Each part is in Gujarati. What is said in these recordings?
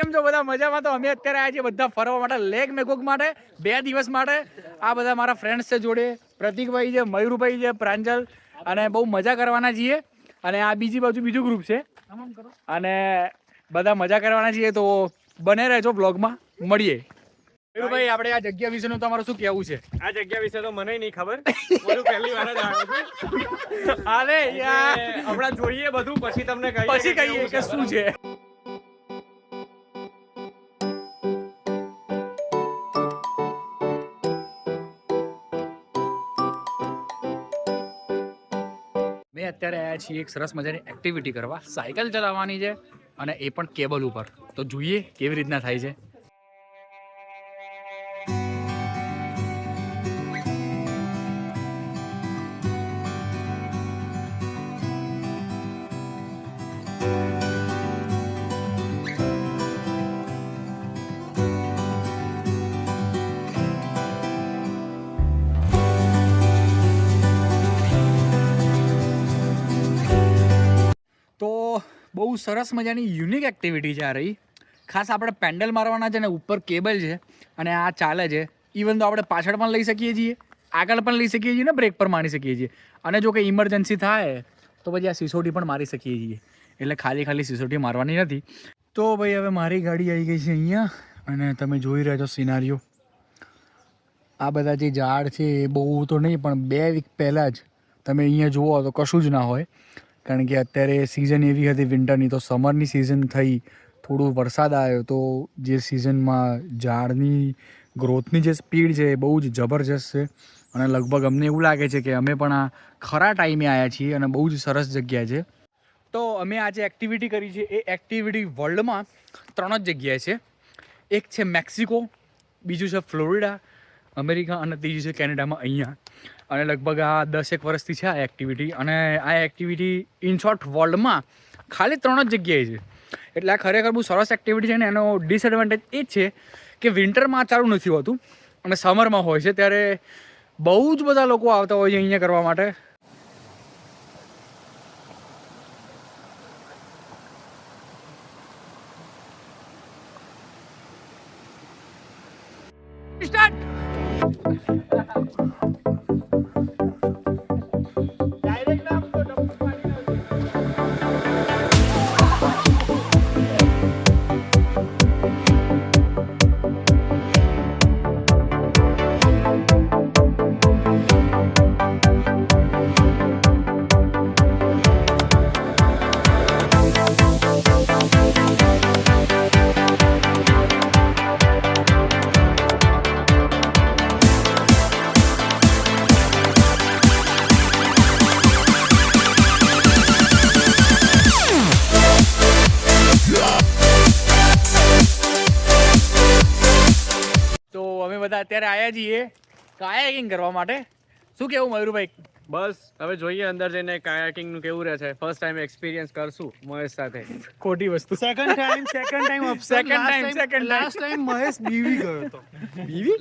કેમ છો બધા? મજામાં? તો અમે અત્યારે આવ્યા છીએ બધા ફરવા માટે, લેક મેકોક માટે 2 દિવસ માટે. આ બધા મારા ફ્રેન્ડ્સ છે જોડે, પ્રતિકભાઈ છે, મયુરભાઈ છે, પ્રાંજલ, અને બહુ મજા કરવાના છીએ. અને આ બીજી બાજુ બીજું ગ્રુપ છે અને બધા મજા કરવાના છીએ. તો બને રહેજો બ્લોગમાં, મળીએ. મયુરભાઈ, આપણે આ જગ્યા વિશેનું તમારું શું કહેવું છે? આ જગ્યા વિશે તો મને નહીં ખબર, બધું પહેલી વાર જ આવ્યો છું. અરે યાર, હમણાં જોઈએ બધું, પછી તમને કહીએ કે શું છે. મેં અત્યારે આવ્યા છીએ એક સરસ મજાની એક્ટિવિટી કરવા. સાયકલ ચલાવવાની છે અને એ પણ કેબલ ઉપર. તો જોઈએ કેવી રીતના થાય છે. તો બહુ સરસ મજાની યુનિક એક્ટિવિટી છે આ રહી. ખાસ આપણે પેન્ડલ મારવાના છે ને ઉપર કેબલ છે અને આ ચાલે છે. ઇવન તો આપણે પાછળ પણ લઈ શકીએ છીએ, આગળ પણ લઈ શકીએ છીએ ને બ્રેક પર મારી શકીએ છીએ. અને જો કંઈ ઇમરજન્સી થાય તો પછી આ સિસોટી પણ મારી શકીએ છીએ. એટલે ખાલી સિસોટી મારવાની નથી. તો ભાઈ હવે મારી ગાડી આવી ગઈ છે અહીંયા અને તમે જોઈ રહ્યા છો સિનારીઓ. આ બધા જે ઝાડ છે એ બહુ તો નહીં, પણ 2 વીક પહેલાં જ તમે અહીંયા જુઓ તો કશું જ ના હોય. કારણ કે અત્યારે સિઝન એવી હતી વિન્ટરની, તો સમરની સિઝન થઈ, થોડું વરસાદ આવ્યો, તો જે સિઝનમાં ઝાડની ગ્રોથની જે સ્પીડ છે એ બહુ જ જબરજસ્ત છે. અને લગભગ અમને એવું લાગે છે કે અમે પણ આ ખરા ટાઈમે આવ્યા છીએ અને બહુ જ સરસ જગ્યા છે. તો અમે આજે એક્ટિવિટી કરી છે એ એક્ટિવિટી વર્લ્ડમાં 3 જ જગ્યાએ છે. એક છે મેક્સિકો, બીજું છે ફ્લોરિડા અમેરિકા, અને ત્રીજું છે કેનેડામાં અહીંયા. અને લગભગ આ 10 વર્ષથી છે આ એક્ટિવિટી. અને આ એક્ટિવિટી ઇન શોર્ટ વર્લ્ડમાં ખાલી 3 જ જગ્યાએ છે. એટલે આ ખરેખર બહુ સરસ એક્ટિવિટી છે. ને એનો ડિસએડવાન્ટેજ એ જ છે કે વિન્ટરમાં ચાલુ નથી હોતું અને સમરમાં હોય છે, ત્યારે બહુ જ બધા લોકો આવતા હોય છે અહીંયા કરવા માટે. સ્ટાર્ટ. બધા અત્યારે આવ્યા છીએ કાયાકિંગ કરવા માટે. શું કેવું મયુરભાઈ? બસ હવે જોઈએ અંદર જઈને કાયાકિંગ નું કેવું રહે છે. ફર્સ્ટ ટાઈમ એક્સપિરિયન્સ કરશું મહેશ સાથે. ખોટી વસ્તુ. Second time last time Mahesh BV ગયો હતો. બીવી?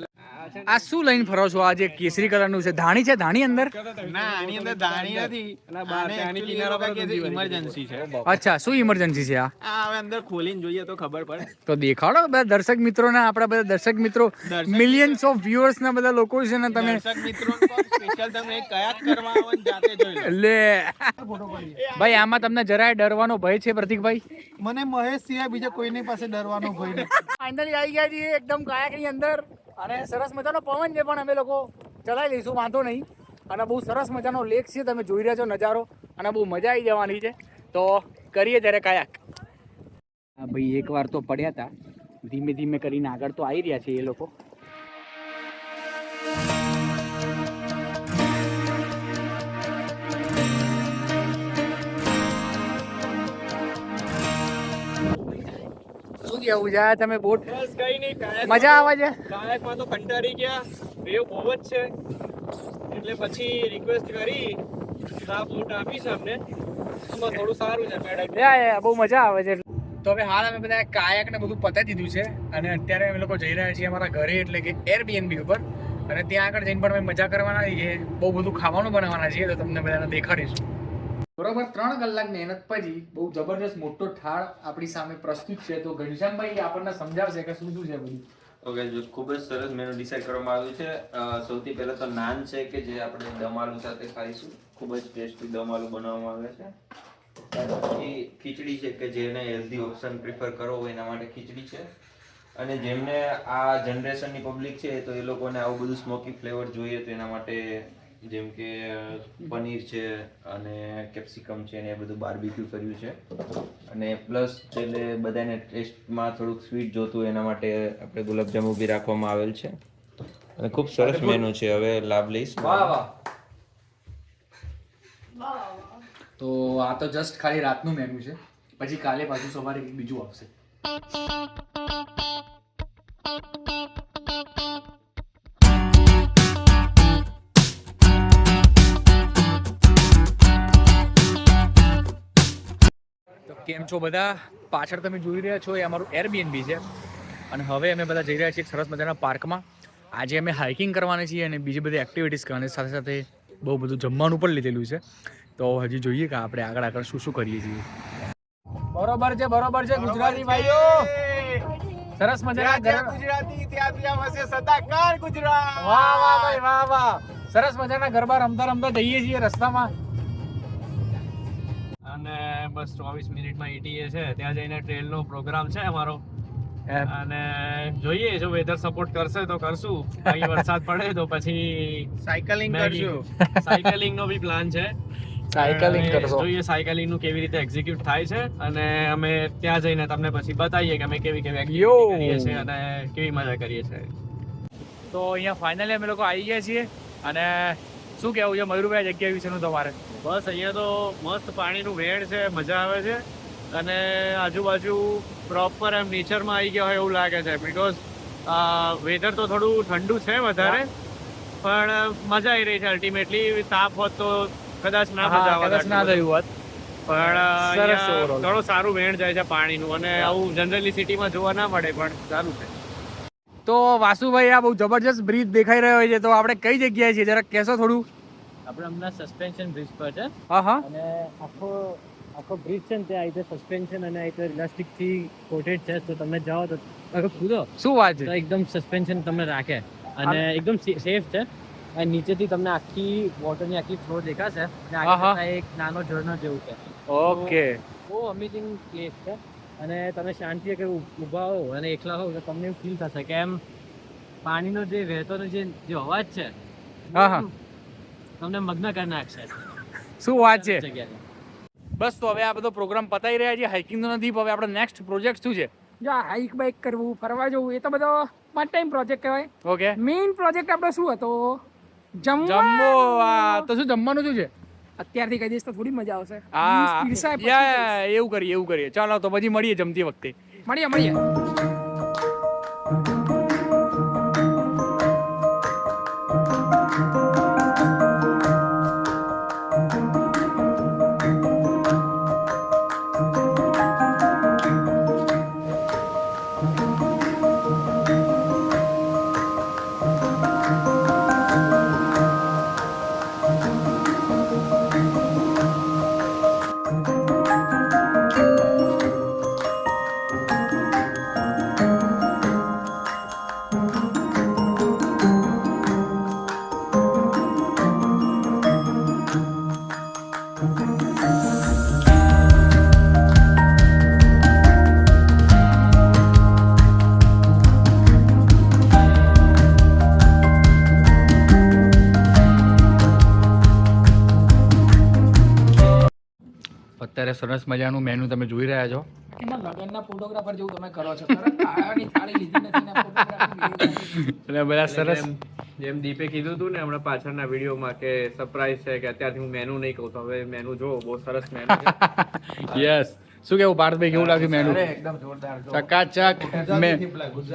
આ શું લઈને ફરો છો? આ જે કેસરી કલરનું છે, ધાણી છે? ધાણી અંદર? ના, આની અંદર ધાણી નથી. અને બહાર ત્યાંની કિનારા પર ઇમરજન્સી છે. અચ્છા, શું ઇમરજન્સી છે આ? હવે અંદર ખોલીને જોઈએ તો ખબર પડે. તો દેખાડો બધા દર્શક મિત્રોને. આપણા બધા દર્શક મિત્રો, મિલિયન્સ ઓફ વ્યુઅર્સ ના બધા લોકો છે ને, તમે દર્શક મિત્રો સ્પેશિયલ તમે કયાક કરવા આવો ને જાતે જોઈ લો. લે ભાઈ, આમાં તમને જરાય ડરવાનો ભય છે પ્રતિકભાઈ? મને મહેશ સિવાય બીજા કોઈની પાસે ડરવાનો ભય નથી. ફાઇનલી આવી ગયા છીએ એકદમ કાયાકની અંદર. અને સરસ મજાનો પવન છે, પણ અમે લોકો ચલાવી લઈશું, વાંધો નહીં. અને બહુ સરસ મજાનો લેક છે, તમે જોઈ રહ્યા છો નજારો, અને બહુ મજા આવી જવાની છે. તો કરીએ ત્યારે કાયાક. હા ભાઈ, એકવાર તો પડ્યા હતા, ધીમે ધીમે કરીને આગળ તો આવી રહ્યા છે એ લોકો. શું કેવું છે તમે? બોટ બસ કઈ નહીં, મજા આવે છે? કાયાકમાં તો કંટાળી ગયા, વેવ બહુ જ છે, એટલે પછી રિક્વેસ્ટ કરી આ બોટ આપીશ અમને. આમાં થોડું સારું છે, મેડમ. બહુ મજા આવે છે. તો હવે હાલ અમે બધા કાયાક ને બધું પતાવી દીધું છે અને અત્યારે અમે લોકો જઈ રહ્યા છીએ અમારા ઘરે, એટલે કે એરબીએનબી ઉપર. અને ત્યાં આગળ જઈને પણ અમે મજા કરવાના છીએ, બહુ બધું ખાવાનું બનાવવાના છીએ, તો તમને બધાને દેખાડીશું. બરોબર 3 કલાક મહેનત પછી બહુ જબરજસ્ત મોટો થાળ આપણી સામે પ્રસ્તુત છે. તો ઘનશ્યામભાઈ આપણને સમજાવશે કે શું શું છે બધું. ઓકે, જો ખૂબ જ સરસ મેનુ ડિસાઈડ કરવામાં આવ્યું છે. સૌથી પહેલા તો નાન છે કે જે આપણે દમ આલુ સાથે ખાઈશું. ખૂબ જ ટેસ્ટી દમ આલુ બનાવવામાં આવે છે. ત્યાર પછી ખીચડી છે કે જેને હેલ્ધી ઓપ્શન પ્રિફર કરવો હોય એના માટે ખીચડી છે. અને જેમને આ જનરેશનની પબ્લિક છે તો એ લોકોને આવું બધું સ્મોકી ફ્લેવર જોઈએ તો એના માટે જેમ કે પનીર છે અને કેપ્સિકમ છે ને એ બધું બાર્બીક્યુ કર્યું છે. અને પ્લસ એટલે બધાને ટેસ્ટમાં થોડુંક સ્વીટ જોતું હોય એના માટે આપણે ગુલાબજાંબુ બી રાખવામાં આવેલ છે. અને ખૂબ સરસ મેનુ છે. હવે લાભ લઈશ. વાહ વાહ. તો આ તો જસ્ટ ખાલી રાતનું મેનુ છે. પછી કાલે પાછું સવારે કંઈક બીજું આવશે. કેમ છો બધા? પાછળ તમે જોઈ રહ્યા છો એ અમારું એરબીએનબી છે અને હવે અમે બધા જઈ રહ્યા છીએ એક સરસ મજાના પાર્કમાં. આજે અમે હાઇકિંગ કરવાના છીએ અને બીજી બધી એક્ટિવિટીઝ કરવાની સાથે સાથે બહુ બધું જમવાનું પણ લીધેલું છે. તો હજી જોઈએ કે આપણે આગળ શું શું કરીએ છીએ. બરોબર છે ગુજરાતી ભાઈઓ. સરસ મજાના ગુજરાતી ત્યાં ત્યાં વસે સદાકાર ગુજરાત. વાહ વાહ ભાઈ વાહ વાહ. સરસ મજાના ગરબા રમતા રમતા જઈએ છીએ રસ્તામાં. અને બસ 24 મિનિટમાં ETA છે. ત્યાં જઈને ટ્રેલનો પ્રોગ્રામ છે અમારો. અને જોઈએ જો વેધર સપોર્ટ કરશે તો કરશું. અહીં વરસાદ પડે તો પછી સાયકલિંગ કરશું. સાયકલિંગ નો બી પ્લાન છે. સાયકલિંગ કરશો. જોઈએ સાયકલિંગ નું કેવી રીતે એક્ઝિક્યુટ થાય છે અને અમે ત્યાં જઈને તમને પછી બતાવીએ કે અમે કેવી એક્ટિવિટી કરીએ છીએ અને કેવી મજા કરીએ છીએ. તો અહીંયા ફાઇનલી અમે લોકો આવી ગયા છીએ અને શું કહેવું છે મયુરભાઈ જગ્યા વિશેનું તમારે? બસ અહીંયા તો મસ્ત પાણીનું વેણ છે, મજા આવે છે અને આજુબાજુ પ્રોપર એમ નેચરમાં આવી ગયા હોય એવું લાગે છે. બીકોઝ વેધર તો થોડું ઠંડુ છે વધારે પણ મજા આવી રહી છે. અલ્ટિમેટલી તાપ હોત તો કદાચ ના મજા આવત, ના થયું હોત. પણ સરસ અહીંયા overall. ઘણું સારું વેણ જાય છે પાણીનું અને આવું જનરલી સિટીમાં જોવા ના મળે પણ સારું છે. તો વાસુભાઈ આ બહુ જબરજસ્ત બ્રિજ દેખાઈ રહ્યો છે. તો આપણે કઈ જગ્યાએ છીએ જરાક કહેશો થોડું? આપણે હમણાં સસ્પેન્શન બ્રિજ પર છે હા હા. અને આખો બ્રિજ છે ને તે આ રીતે સસ્પેન્શન અને આ રીતે ઇલાસ્ટિક થી કોટેડ છે. તો તમે જાઓ તો અગર કૂદો શું વાત તો છે? એકદમ સસ્પેન્શન તમને રાખે અને એકદમ સેફ છે. અને નીચેથી તમને આખી વોટરની આખી ફ્લો દેખાશે અને આગળ એક નાનો ઝરણો જેવું છે. ઓકે. બહુ અમેઝિંગ પ્લેસ છે અને તમે શાંતિએ કે ઊભા હો અને એકલા હો તો તમને એવું ફીલ થશે કે એમ પાણીનો જે વહેતોનો જે અવાજ છે હા હા. તમને મગ્ન કરી નાખશે. શું વાત છે? જગ્યાએ બસ તો હવે આ બધો પ્રોગ્રામ પતાઈ રહ્યા છે. હાઇકિંગ તો નથી. હવે આપણો નેક્સ્ટ પ્રોજેક્ટ શું છે? જો હાઈક બાઈક કરવું ફરવા જવું એ તો બધો પાર્ટ ટાઈમ પ્રોજેક્ટ કહેવાય. ઓકે. મેઇન પ્રોજેક્ટ આપણો શું હતો? જમવો. તો શું જમવાનું શું છે? અત્યારથી કહી દઈશ તો થોડી મજા આવશે. હા પીરસાય પછી યા એવું કરીએ. ચાલો તો પછી મળીએ જમતી વખતે. મળીએ. અત્યારે સરસ મજાનું મેનુ તમે જોઈ રહ્યા છો. એમાં લગનના ફોટોગ્રાફર જેવું તમે કરો છો. ખાવાની થાળી લીધી નથી ને ફોટોગ્રાફી અને બધા સરસ. જેમ દીપે કીધું હતું ને હમણાં પાછળના વિડીયોમાં કે સરપ્રાઈઝ છે કે અત્યારથી હું મેનુ નહીં કહું તો હવે મેનુ જો બહુ સરસ મેનુ છે. યસ. શું કેવું પાર્થભાઈ, કેવું લાગ્યું મેનુ? એકદમ જોરદાર. ચકાચક.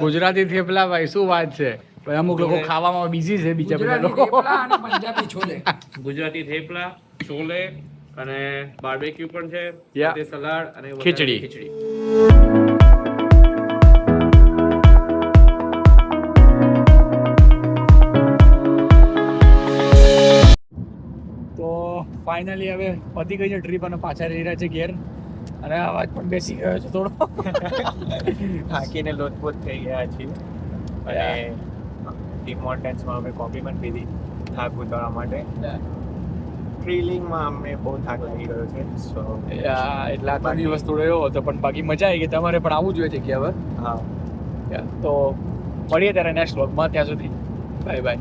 ગુજરાતી થેપલા ભાઈ શું વાત છે. પણ અમુક લોકો ખાવામાં બિઝી છે બીજા બધા લોકો. થેપલા અને પંજાબી છોલે. ગુજરાતી થેપલા, છોલે અને બાર્બેક્યુ પણ છે, Yeah. સાથે સલાડ અને ખીચડી. ફાઇનલી હવે પતી ગઈ છે ટ્રીપ અને પાછા રહી રહ્યા છે ઘેર અને અવાજ પણ બેસી ગયો છે થોડો. થાકીને લોથપોથ થઈ ગયા છીએ અને ટીમ મોન્ટેન્સમાં અમે કોફી પણ પીધી થાક ઉતારવા માટે. ટ્રીલિંગમાં અમને બહુ થાક લાગી ગયો છે. સો એટલે આ તો દિવસ થોડો એવો હતો પણ બાકી મજા આવી ગઈ. તમારે પણ આવવું જોઈએ જગ્યા પર. હા, તો મળીએ ત્યારે નેક્સ્ટ વ્લોગમાં. ત્યાં સુધી બાય બાય.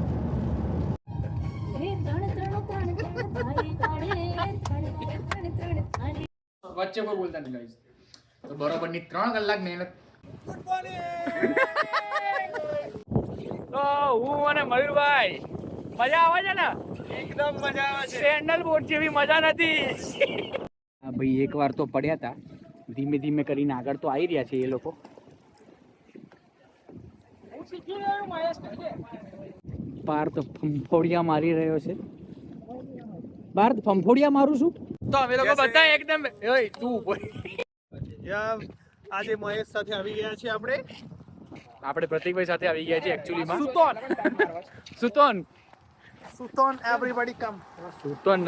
વચ્ચે કોઈ બોલતા નહીં ગાઈસ. તો બરોબરની 3 કલાક મહેનત. તો હું અને મયુરભાઈ મજા આવે છે ને? એકદમ મજા આવે છે. સેન્ડલ બોટ જેવી મજા નથી. હા ભાઈ, એકવાર તો પડ્યા હતા. ધીમે ધીમે કરીને આગળ તો આવી રહ્યા છે એ લોકો. પાર્થ ફંફોડિયા મારી રહ્યો છે. પાર્થ ફંફોડિયા મારું છું. તો અમે લોકો બધા એકદમ ઓય તું બોલ. આજે મહેશ સાથે આવી ગયા છીએ આપણે. આપણે પ્રતિકભાઈ સાથે આવી ગયા છીએ એકચ્યુઅલીમાં. સુતોન સુતોન એવરીબોડી કમ. સુતોન